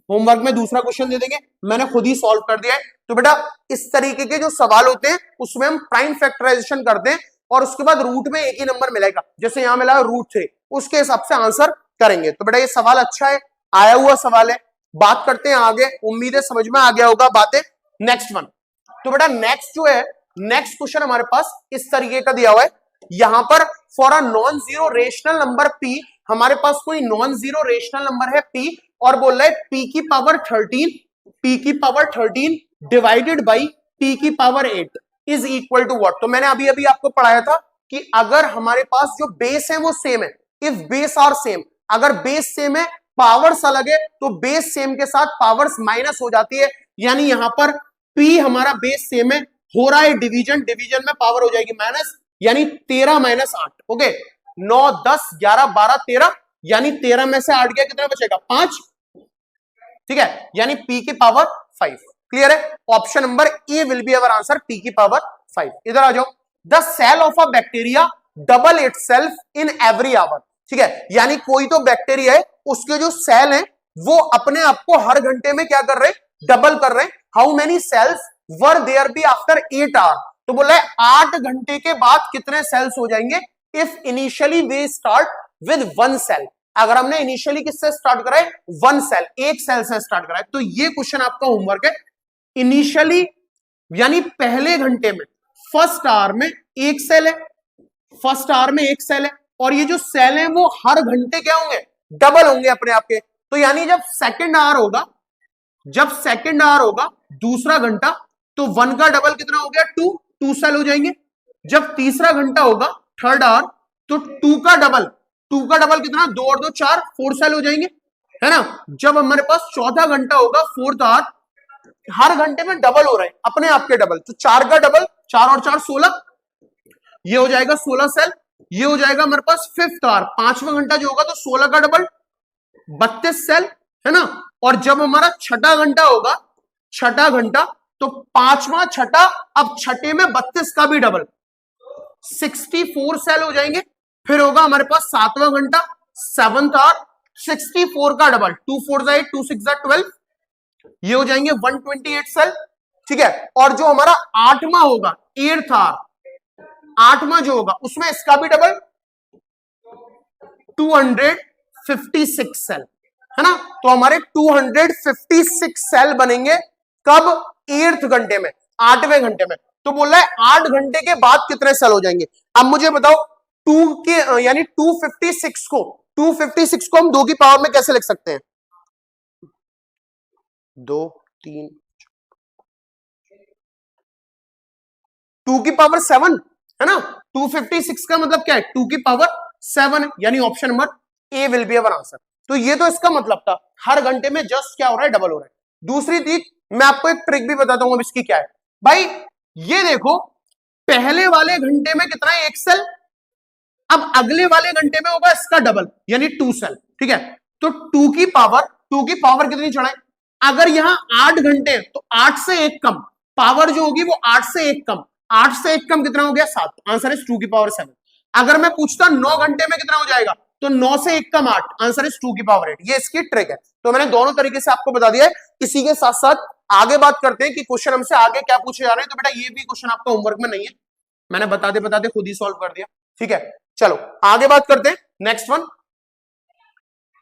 होमवर्क में दूसरा क्वेश्चन दे देंगे, मैंने खुद ही सॉल्व कर दिया है। तो बेटा इस तरीके के जो सवाल होते हैं उसमें हम प्राइम फैक्टराइजेशन करते हैं और उसके बाद रूट में एक ही नंबर मिलेगा, जैसे यहां मिला √3, उसके हिसाब से आंसर करेंगे। तो बेटा ये सवाल अच्छा है, आया हुआ सवाल है, बात करते हैं आगे, उम्मीद है समझ में आ गया होगा बातें। नेक्स्ट वन, तो बेटा नेक्स्ट जो है, नेक्स्ट क्वेश्चन हमारे पास इस तरीके का दिया हुआ है, यहां पर for a non zero rational number p, हमारे पास कोई नॉन जीरो रेशनल नंबर है p और बोल रहा है p की पावर 13 डिवाइडेड बाई p की power 8 is equal to what. तो मैंने अभी अभी आपको पढ़ाया था कि अगर हमारे पास जो बेस है वो सेम है, इफ बेस आर सेम, अगर बेस सेम है पावर्स अलग है तो बेस सेम के साथ पावर्स माइनस हो जाती है, यानी यहां पर p हमारा बेस सेम है, हो रहा है डिवीजन, डिवीजन में पावर हो जाएगी माइनस, यानी 13 माइनस 8। ओके, 9 10 11 12 13, यानी 13 में से 8 गया, कितना बचेगा 5। ठीक है, यानी p की पावर 5। क्लियर है, option number A will be our answer, p की पावर 5। इधर आ जाओ, the cell of a bacteria double itself in every hour. ठीक है, यानी कोई तो बैक्टीरिया है, उसके जो सेल हैं वो अपने आप को हर घंटे में क्या कर रहे हैं, डबल कर रहे हैं। How many cells were there be after 8 hour, तो बोला है 8 घंटे के बाद कितने सेल्स हो जाएंगे, if initially we start with 1 cell, अगर हमने इनिशियली किससे स्टार्ट करा है, 1 सेल, एक सेल से स्टार्ट करा है। तो ये क्वेश्चन आपका होमवर्क है, इनिशियली यानी पहले घंटे में, फर्स्ट आवर में एक सेल है, फर्स्ट आवर में एक सेल है, और ये जो सेल है वो हर घंटे क्या होंगे, डबल होंगे अपने आप के। तो यानी जब सेकंड आवर होगा, जब सेकंड आवर होगा दूसरा घंटा, तो 1 का डबल कितना हो गया, 2 सेल हो जाएंगे। जब तीसरा घंटा होगा थर्ड आवर, तो 2 का डबल कितना, 2 और 2 4, 4 सेल हो जाएंगे, है ना। जब हमारे पास चौथा घंटा होगा फोर्थ आवर, हर घंटे में डबल हो रहे हैं अपने आप के डबल, तो 4 का डबल, 4 और 4 16, ये हो जाएगा 16 सेल। ये हो जाएगा हमारे पास फिफ्थ आवर, पांचवा घंटा जो होगा तो 16 का डबल 32 सेल, है ना। और जब हमारा छठा घंटा होगा, छठा घंटा, तो पांचवा छठा, अब छठे में 32 का भी डबल 64 सेल हो जाएंगे। फिर होगा हमारे पास सातवां घंटा, सेवंथ आवर, 64 का डबल, 2 4 जा 8, 2 6 जा 12, ये हो जाएंगे 128 सेल। ठीक है, और जो हमारा आठवां होगा, एट्थ आवर, आठवां जो होगा उसमें इसका भी डबल 256 सेल, है ना। तो हमारे 256 सेल बनेंगे कब, 8th घंटे में, 8वें घंटे में। तो बोल रहा है 8 घंटे के बाद कितने सेल हो जाएंगे। अब मुझे बताओ 2 के यानी 256 को हम 2 की पावर में कैसे लिख सकते हैं, 2 3, 2 की पावर 7, है ना। 256 का मतलब क्या है, 2 की पावर 7 है, यानी option number A will be our answer. तो ये तो इसका मतलब था, हर घंटे में जस्ट क्या हो रहा है, डबल हो रहा है। दूसरी चीज मैं आपको एक ट्रिक भी बताता हूं, अब इसकी क्या है भाई, ये देखो पहले वाले घंटे में कितना है, 1 सेल, अब अगले वाले घंटे में होगा इसका डबल, यानी 2 सेल। ठीक है, तो 2 की पावर कितनी चढ़ाए, अगर यहां 8 घंटे तो 8 से 1 कम, पावर जो होगी वो 8 से 1 कम, 8 से 1 कम कितना हो गया, 7, आंसर इज 2 की पावर 7। अगर मैं पूछता 9 घंटे में कितना हो जाएगा, तो 9 से 1 कम 8, आंसर इज 2 की पावर 8। ये इसकी ट्रिक है। तो मैंने दोनों तरीके से आपको बता दिया है। इसी के साथ साथ आगे बात करते हैं कि क्वेश्चन हमसे आगे क्या पूछे जा रहे हैं। तो बेटा ये भी क्वेश्चन आपका होमवर्क में नहीं है, मैंने बताते बताते खुद ही सॉल्व कर दिया। ठीक है, चलो आगे बात करते हैं। नेक्स्ट वन,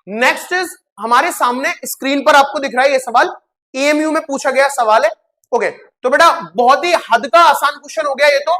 नेक्स्ट इज हमारे सामने स्क्रीन पर आपको दिख रहा है ये सवाल, एएमयू में पूछा गया सवाल है। ओके, तो बेटा बहुत ही हद का आसान क्वेश्चन हो गया ये तो।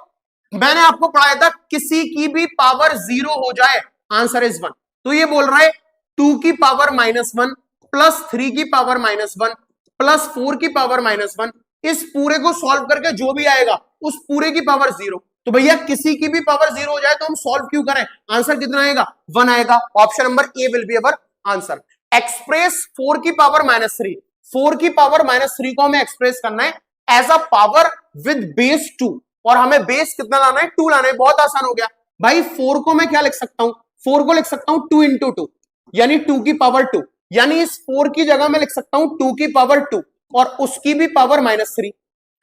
मैंने आपको पढ़ाया था किसी की भी पावर 0 हो जाए, आंसर इज 1। तो ये बोल रहा है 2 की पावर -1 प्लस 3 की पावर -1 प्लस 4 की पावर -1, इस पूरे को सॉल्व करके जो भी आएगा उस पूरे की पावर 0। तो भैया किसी की भी पावर 0 हो जाए तो हम सॉल्व क्यों करें, आंसर कितना आएगा 1 आएगा। Option number A will be our answer. Express 4 की पावर -3, 4 की पावर -3 को हमें एक्सप्रेस करना है as a power with base 2, और हमें बेस कितना लाना है 2 लाना है। बहुत आसान हो गया भाई। 4 को मैं क्या लिख सकता हूं, 4 को लिख सकता हूं 2 इंटू 2 यानी 2 की पावर 2, यानी इस 4 की जगह मैं लिख सकता हूं 2 की पावर 2 और उसकी भी पावर -3,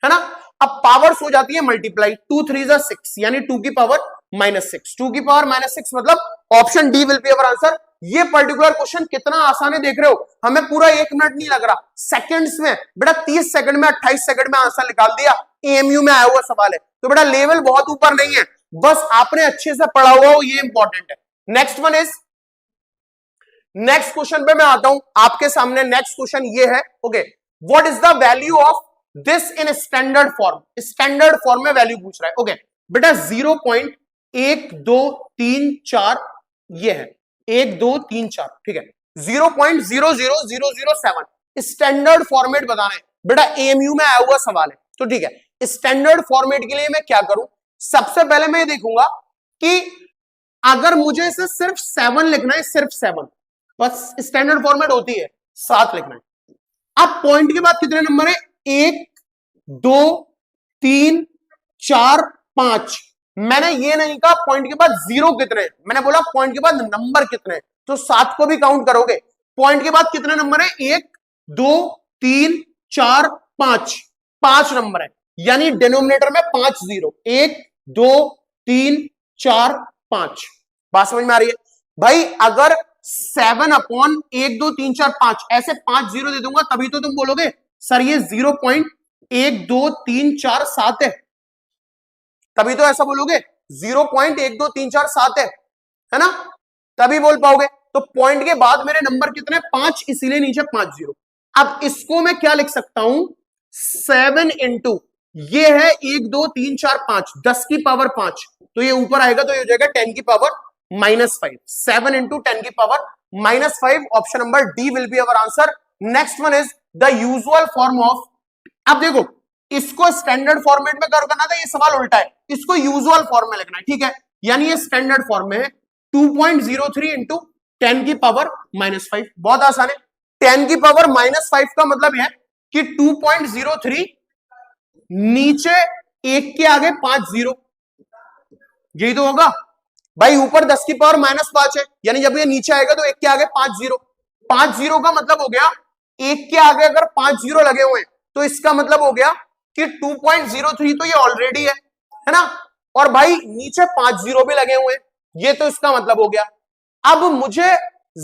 है ना। अब पावर्स हो जाती है मल्टीप्लाई, 2 3 जा 6 यानी 2 की पावर -6, 2 की पावर -6 मतलब option D will be our answer. ये पर्टिकुलर क्वेश्चन कितना आसान है देख रहे हो, हमें पूरा 1 मिनट नहीं लग रहा, सेकंड्स में बेटा 30 सेकंड में 28 सेकंड में आंसर निकाल दिया। एएमयू में आया हुआ सवाल है, तो बेटा लेवल बहुत ऊपर नहीं है, बस आपने अच्छे से पढ़ा हुआ हो, ये इंपॉर्टेंट है। Next one is, next question पे मैं आता हूं आपके सामने। नेक्स्ट क्वेश्चन ये है, okay, what is the value of this in standard form. Standard form में वैल्यू पूछ रहा है, ओके बेटा 0.1234 ये है, 1 2 3 4, ठीक है। 0.00007 स्टैंडर्ड फॉर्मेट बताना है बेटा, एएमयू में आया हुआ सवाल है, तो ठीक है। स्टैंडर्ड फॉर्मेट के लिए मैं क्या करूं, सबसे पहले मैं देखूंगा कि अगर मुझे इसे सिर्फ 7 लिखना है, सिर्फ 7, बस स्टैंडर्ड फॉर्मेट होती है 7 लिखना है। अब पॉइंट के बाद कितने नंबर है, 1 2 3 4 5। मैंने ये नहीं कहा पॉइंट के बाद 0 कितने, मैंने बोला पॉइंट के बाद नंबर कितने, तो 7 को भी काउंट करोगे। पॉइंट के बाद कितने नंबर है, 1 2 3 4 5, 5 नंबर है, यानी डिनोमिनेटर में 5 0, 1 2 3 4 5। बात समझ में आ रही है भाई। अगर 7 अपॉन 1 2 3 4 5 ऐसे 5 0 दे दूंगा तभी तो तुम बोलोगे सर ये 0.1234 है, तभी तो ऐसा बोलोगे 0.1234 है ना, तभी बोल पाओगे। तो पॉइंट के बाद मेरे नंबर कितने, 5, इसीलिए नीचे 5 0। अब इसको मैं क्या लिख सकता हूं, 7 इंटू ये है 1 2 3 4 5, 10 की पावर 5, तो ये ऊपर आएगा तो ये हो जाएगा 10 की पावर -5, 7 इंटू 10 की power -5। Option number D will be our answer. Next one is the usual form of, अब देखो इसको स्टैंडर्ड फॉर्मेट में करना था, ये सवाल उल्टा है, इसको यूजुअल फॉर्म में लिखना है, ठीक है। यानी ये स्टैंडर्ड फॉर्म में है 2.03 इंटू 10 की पावर -5, बहुत आसान है। 10 की पावर -5 का मतलब है कि 2.03 नीचे 1 के आगे 5 0, यही तो होगा भाई। ऊपर 10 की पावर -5 है, यानी जब ये नीचे आएगा तो 1 के आगे 5 0, 5 0 का मतलब हो गया 1 के आगे अगर 5 0 लगे हुए हैं तो इसका मतलब हो गया कि 2.03 तो ये ऑलरेडी है ना, और भाई नीचे 5 0 भी लगे हुए हैं, ये तो इसका मतलब हो गया। अब मुझे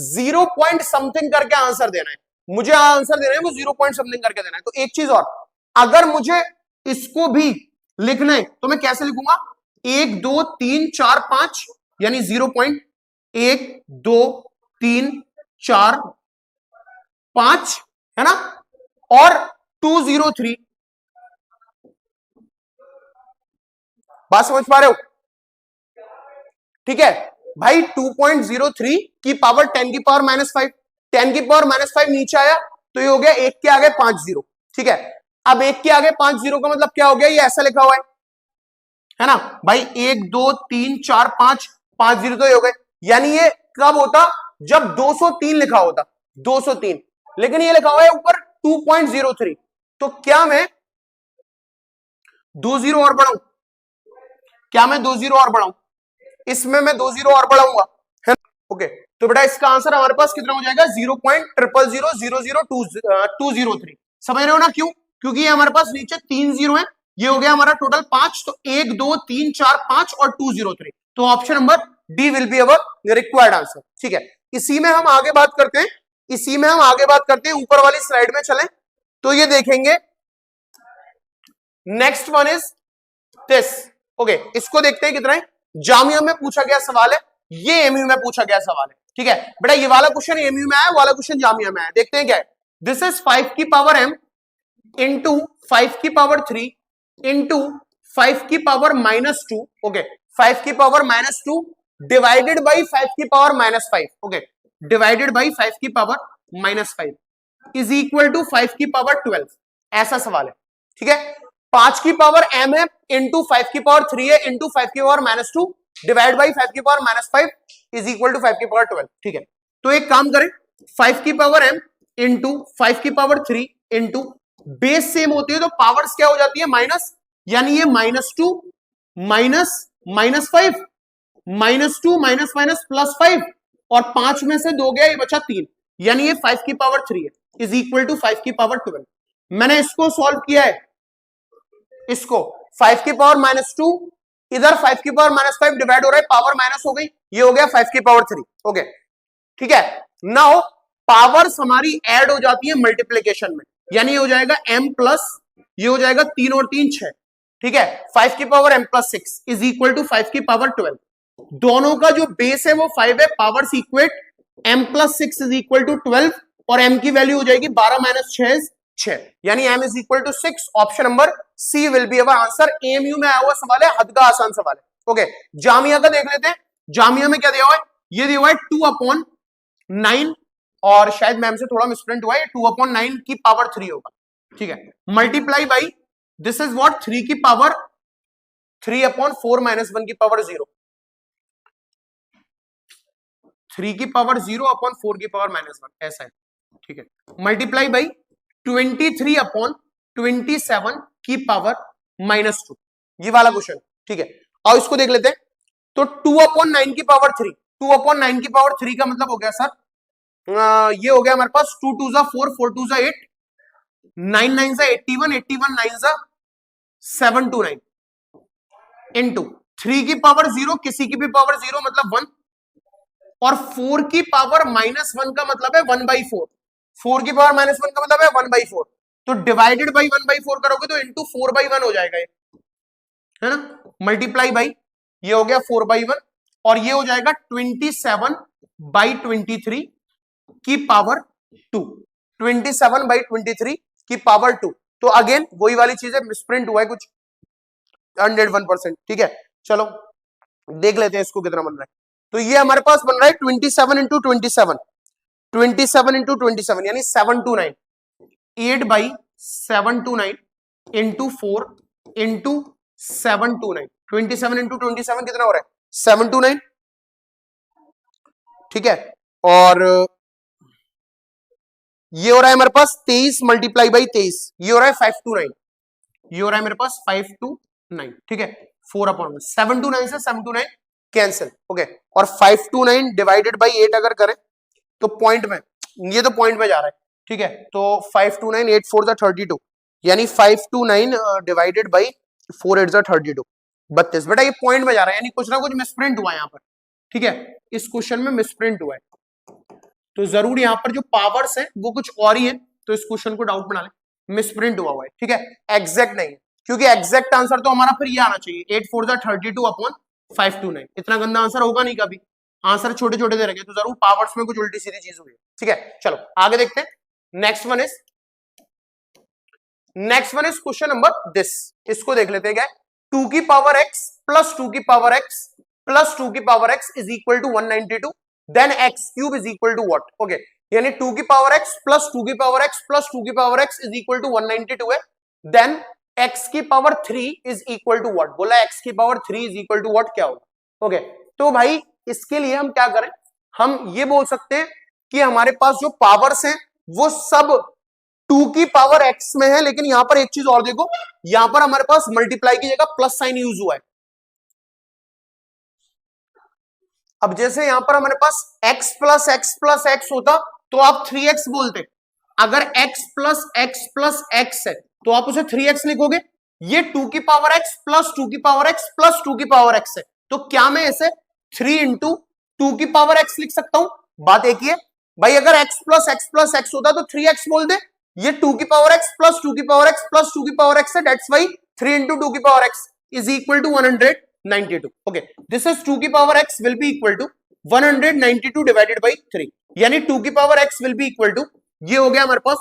0 पॉइंट समथिंग करके आंसर देना है, मुझे आंसर देना है वो 0 पॉइंट समथिंग करके देना है। तो एक चीज और, अगर मुझे इसको भी लिखना है तो मैं कैसे लिखूंगा, 1 2 3 4 5 यानी 0.1 2 3 4 5 है ना, और 203। बात समझ पा रहे हो, ठीक है भाई। 2.03 की पावर 10 की पावर -5, 10 की पावर -5 नीचे आया तो ये हो गया 1 के आगे 5 0, ठीक है। अब 1 के आगे 5 0 का मतलब क्या हो गया, ये ऐसा लिखा हुआ है ना भाई, 1 2 3 4 5, 5 0 तो ये हो गए, यानी ये कब होता, जब 203 लिखा होता, 203, लेकिन ये लिखा हुआ है ऊपर 2.03, तो क्या मैं 2 0 और बढ़ाऊं, क्या मैं 2 0 और बढ़ाऊं, इसमें मैं 2 0 और बढ़ाऊंगा, है ओके। तो बेटा इसका आंसर हमारे पास कितना हो जाएगा, 0.00000203। समझ रहे हो ना, क्यों, क्योंकि ये हमारे पास नीचे 3 0 है, ये हो गया हमारा टोटल 5, तो 1 2 3 4 5 और 203, तो option number D will be our required answer, ठीक है। इसी में हम आगे बात करते हैं, इसी में हम आगे बात करते हैं, ऊपर वाली स्लाइड में चलें तो ये देखेंगे। Next one is this, okay, इसको देखते हैं कितना है। जामिया में पूछा गया सवाल है, ये एमयू में पूछा गया सवाल है, ठीक है बेटा। ये वाला क्वेश्चन एमयू में आया, वाला क्वेश्चन जामिया में आया, देखते हैं क्या है। दिस इज 5 की पावर m इंटू 5 की पावर 3 इंटू 5 की पावर -2, ओके, 5 की पावर -2 डिवाइडेड बाई 5 की पावर -5, ओके, डिवाइडेड बाई 5 की पावर -5 इज इक्वल टू 5 की पावर 12, ऐसा सवाल है, ठीक है। 5 की पावर m है इंटू 5 की पावर 3 है इंटू 5 की पावर -2 डिवाइड बाई 5 की पावर -5 इज इक्वल टू 5 की पावर 12, ठीक है। तो एक काम करें, 5 की पावर m इंटू 5 की पावर 3 इंटू बेस सेम होती है तो पावर्स क्या हो जाती है माइनस, यानी ये -2 माइनस -5 -2 माइनस माइनस +5 और 5 में से 2 गया, ये बचा 3, यानी ये 5 की पावर 3 है इज इक्वल टू 5 की पावर 12। मैंने इसको सॉल्व किया है, इसको 5 की पावर -2 इधर 5 की पावर -5 डिवाइड हो रहा है, पावर माइनस हो गई, ये हो गया 5 की पावर 3, ओके, ठीक है। नाउ पावर्स हमारी ऐड हो जाती है मल्टीप्लीकेशन में, यानी ये हो जाएगा m प्लस, ये हो जाएगा 3 और 3 6, ठीक है। 5 की power m plus 6 is equal to 5 की पावर 12। दोनों का जो बेस है वो 5 है, powers equate, m plus 6 is equal to 12 और m की वैल्यू हो जाएगी 12 माइनस 6, यानी m is equal to 6। Option number C will be our answer. AMU में आया हुआ सवाल है, हद का आसान सवाल है, ओके। जामिया का देख लेते हैं, जामिया में क्या दिया हुआ है, ये दिया हुआ है 2/9 और शायद मैम से थोड़ा मिसप्रिंट हुआ है, 2/9 की पावर 3 होगा, ठीक है, multiply by this is what 3 की पावर 3/4 माइनस 1 की पावर 0, 3 की पावर 0/4 की पावर -1, ऐसा है, ठीक है, मल्टीप्लाई बाई 23/27 की पावर -2, ये वाला क्वेश्चन, ठीक है। और इसको देख लेते हैं, तो 2/9 की पावर 3, 2/9 की पावर 3 का मतलब हो गया सर, ये हो गया हमारे पास 2 2 4, 4 2 8, 9 9 81, 81 9 729 इंटू 3 की पावर 0, किसी की भी पावर 0 मतलब 1, और 4 की पावर -1 का मतलब है 1/4, 4 की पावर -1 का मतलब है 1/4, तो डिवाइडेड बाई 1/4 करोगे तो इंटू 4/1 हो जाएगा ये, है ना, मल्टीप्लाई बाई, ये हो गया 4/1 और ये हो जाएगा 27/23 की पावर 2, 27/23 की पावर 2। तो अगेन वही वाली चीज है, मिसप्रिंट हुआ है कुछ 101%, ठीक है। चलो देख लेते हैं इसको कितना बन रहा है, तो ये हमारे पास बन रहा है 27 इंटू 27, 27 इंटू 27 यानी 729, 8/729 इंटू 4 इंटू 729, 27 इंटू 27 कितना हो रहा है 729, ठीक है। और ये हो रहा है हमारे पास 23 मल्टीप्लाई बाई 23, ये हो रहा है 529, ये हो रहा है मेरे पास 529, ठीक है, 4/729 से 729 कैंसिल, ओके, और 529 डिवाइडेड बाई 8 अगर करें तो पॉइंट में, ये तो पॉइंट में जा रहा है, ठीक है, तो 529 8 4 32, यानी 529 डिवाइडेड बाई 4 8 32, 32। बेटा ये पॉइंट में जा रहा है, यानी कुछ ना कुछ मिसप्रिंट हुआ है यहाँ पर, ठीक है, इस क्वेश्चन में मिसप्रिंट हुआ है, तो जरूर यहाँ पर जो पावर्स है वो कुछ और ही है, तो इस क्वेश्चन को डाउट बना ले, मिसप्रिंट हुआ है, ठीक है, एग्जैक्ट नहीं है, क्योंकि एग्जैक्ट आंसर तो हमारा फिर ये आना चाहिए 8 4 32/529, इतना गंदा आंसर होगा नहीं कभी, आंसर छोटे छोटे दे रखे, तो जरूर पावर्स में कुछ उल्टी सीधी चीज हुई है, ठीक है। चलो आगे देखते हैं, next one is question number this, इसको देख लेते हैं, क्या 2 की पावर x प्लस 2 की पावर x प्लस 2 की power x is equal to 192, then x cube is equal to what, okay, यानी 2 की पावर x प्लस 2 की पावर x प्लस 2 की power x is equal to 192 है, देन x की power 3 is equal to what, बोला x की power 3 is equal to what क्या होगा, ओके। तो भाई इसके लिए हम क्या करें, हम ये बोल सकते हैं कि हमारे पास जो पावर्स हैं वो सब 2 की पावर x में है, लेकिन यहां पर एक चीज और देखो, यहां पर हमारे पास मल्टीप्लाई की जगह प्लस साइन यूज हुआ है। अब जैसे यहां पर हमारे पास x plus x plus x होता तो आप 3x बोलते, अगर x plus x plus x है तो आप उसे 3x लिखोगे, ये 2 की पावर x प्लस 2 की पावर x प्लस 2 की पावर x है, तो क्या मैं इसे 3 इंटू 2 की पावर x लिख सकता हूं, बात एक ही है भाई, अगर x प्लस x होता तो 3x बोल दे, ये 2 की पावर x प्लस 2 की पावर x प्लस 2 की पावर x है, दैट्स व्हाई 3 इंटू 2 की power x is equal to 192, okay, this is 2 की power x will be equal to 192 divided by 3, यानी 2 की power x will be equal to, ये हो गया हमारे पास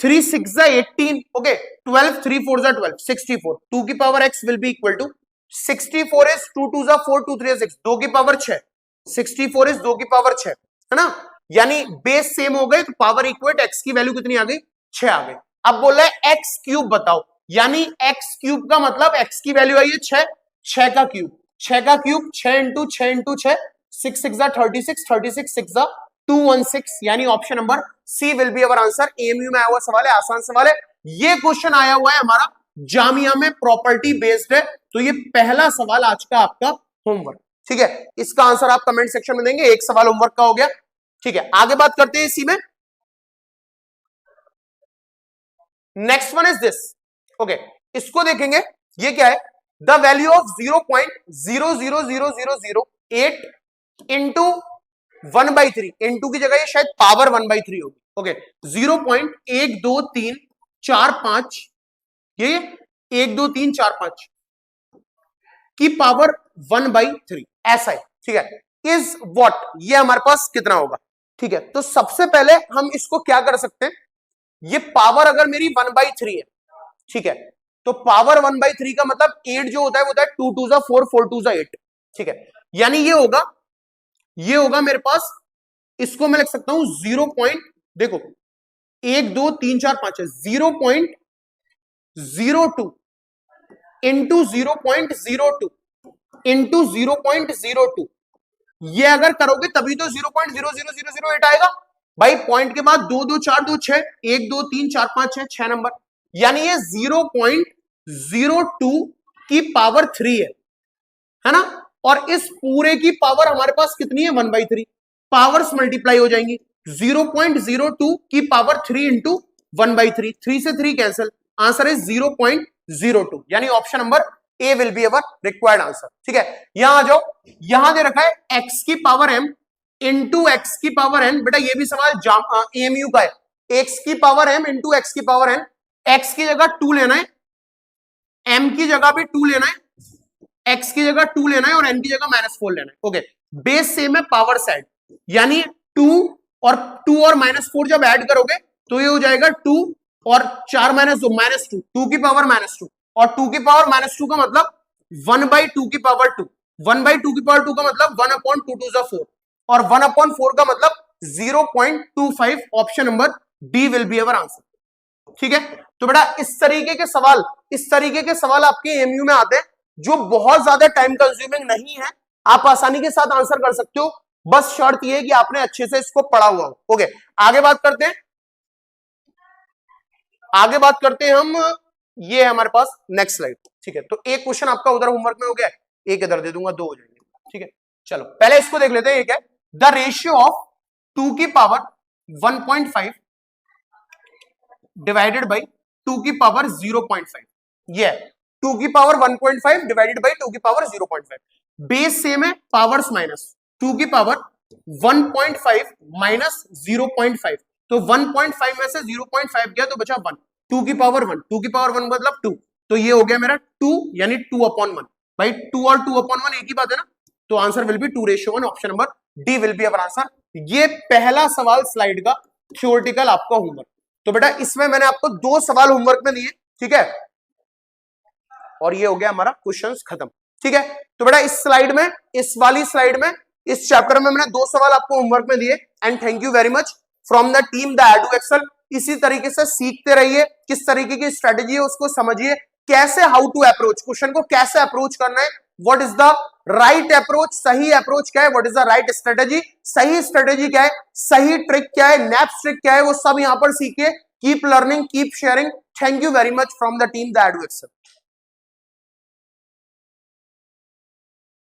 3 6 18, ओके, 12 3 4 12 64, 2 की power x will be equal to 64 is 2 2 जा 4 2 3 6, 2 की पावर 6, 64 इज 2 की पावर 6, है ना, यानी बेस सेम हो गए तो पावर इक्वेट, एक्स की वैल्यू कितनी आ गई, 6 आ गई। अब बोल रहा है एक्स क्यूब बताओ, यानी एक्स क्यूब का मतलब एक्स की वैल्यू आई है 6, 6 का क्यूब, 6 का क्यूब 6 इंटू 6 इंटू 6, 6 6 36, 36 6 216, यानी option number C will be our answer. AMU में आया हुआ सवाल है, आसान सवाल है। ये क्वेश्चन आया हुआ है हमारा जामिया में, प्रॉपर्टी बेस्ड है, तो ये पहला सवाल आज का आपका होमवर्क, ठीक है। इसका आंसर आप कमेंट सेक्शन में देंगे, एक सवाल होमवर्क का हो गया, ठीक है। आगे बात करते हैं इसी में, next one is this, okay, इसको देखेंगे, ये क्या है, the value of 0.00008 into 1/3, into की जगह ये शायद पावर 1/3 होगी, ओके, 0.12345, ये 1 2 3 4 5 की पावर 1/3, ऐसा है, ठीक है। इज व्हाट, ये हमारे पास कितना होगा, ठीक है। तो सबसे पहले हम इसको क्या कर सकते हैं, ये पावर अगर मेरी 1/3 है, ठीक है, तो पावर 1/3 का मतलब 8 जो होता है वो होता है 2 2 जा 4 4 2 जा 8, ठीक है, यानी ये होगा मेरे पास, इसको मैं लिख सकता हूं 0. देखो 1 2 3 4 5 है, 0.02 इंटू 0.02 इंटू 0.02, ये अगर करोगे तभी तो 0.00008 आएगा भाई। पॉइंट के बाद 2 2 4 2 6, 1 2 3 4 5 6 नंबर, यानी ये 0.02 की पावर 3 है ना, और इस पूरे की पावर हमारे पास कितनी है 1/3, पावर्स मल्टीप्लाई हो जाएंगी, 0.02 की पावर 3 इंटू 1/3, 3 से 3 कैंसिल, आंसर इज 0.02, यानी option number A will be our required answer, ठीक है। यहां आ जाओ, यहां दे रखा है x की पावर m इंटू एक्स की पावर n, बेटा ये भी सवाल एएमयू का है, x की पावर m इंटू एक्स की पावर n, x की जगह 2 लेना है, m की जगह भी 2 लेना है, x की जगह 2 लेना है और n की जगह -4 लेना है, ओके। बेस सेम है, पावर साइड, यानी 2 और -4 जब ऐड करोगे तो ये हो जाएगा 2 और 4 -2 -2, 2 की पावर -2, और 2 की पावर -2 का मतलब 1/2 की पावर 2, 1/2 की पावर 2 का मतलब 1/2 2 जा 4, और 1/4 का मतलब 0.25, option number D will be our answer, ठीक है। तो बेटा इस तरीके के सवाल आपके एएमयू में आते हैं जो बहुत ज्यादा टाइम कंज्यूमिंग नहीं है, आप आसानी के साथ आंसर कर सकते हो, बस शर्त यह है कि आपने अच्छे से इसको पढ़ा हुआ हो, ओके। आगे बात करते हैं हम, ये है हमारे पास नेक्स्ट स्लाइड, ठीक है। तो एक क्वेश्चन आपका उधर होमवर्क में हो गया, एक इधर दे दूंगा, 2 हो जाएंगे, ठीक है। चलो पहले इसको देख लेते हैं, एक है द रेशियो ऑफ 2 की पावर 1.5 डिवाइडेड बाई 2 की पावर 0.5, ये 2 की पावर 1.5 डिवाइडेड बाई 2 की पावर 0.5, बेस सेम है, पावर्स माइनस, 2 की पावर 1.5 माइनस 0.5, तो 1.5 में से 0.5 गया तो बचा 1, 2 की पावर 1, 2 की पावर 1 मतलब 2, तो ये हो गया मेरा 2, यानी 2/1, भाई 2 और 2/1 एक ही बात है ना, तो answer will B 2:1, option number D will be our answer. ये पहला सवाल स्लाइड का थ्योरेटिकल आपका होमवर्क, तो बेटा इसमें मैंने आपको 2 सवाल होमवर्क में दिए, ठीक है, और ये हो गया हमारा क्वेश्चंस खत्म, ठीक है। तो बेटा इस स्लाइड में, इस वाली स्लाइड में, इस चैप्टर में मैंने 2 सवाल आपको होमवर्क में दिए, and thank you very much from the team the Edu Excel. इसी तरीके से सीखते रहिए, किस तरीके की स्ट्रेटेजी है उसको समझिए, कैसे हाउ टू अप्रोच क्वेश्चन को, कैसे अप्रोच करना है, what is the right approach, सही अप्रोच क्या है, what is the right strategy, सही स्ट्रेटेजी क्या है, सही ट्रिक क्या है, नैप्स ट्रिक क्या है, वो सब यहां पर सीखिए। Keep learning, keep sharing, thank you very much from the team the Edu Excel.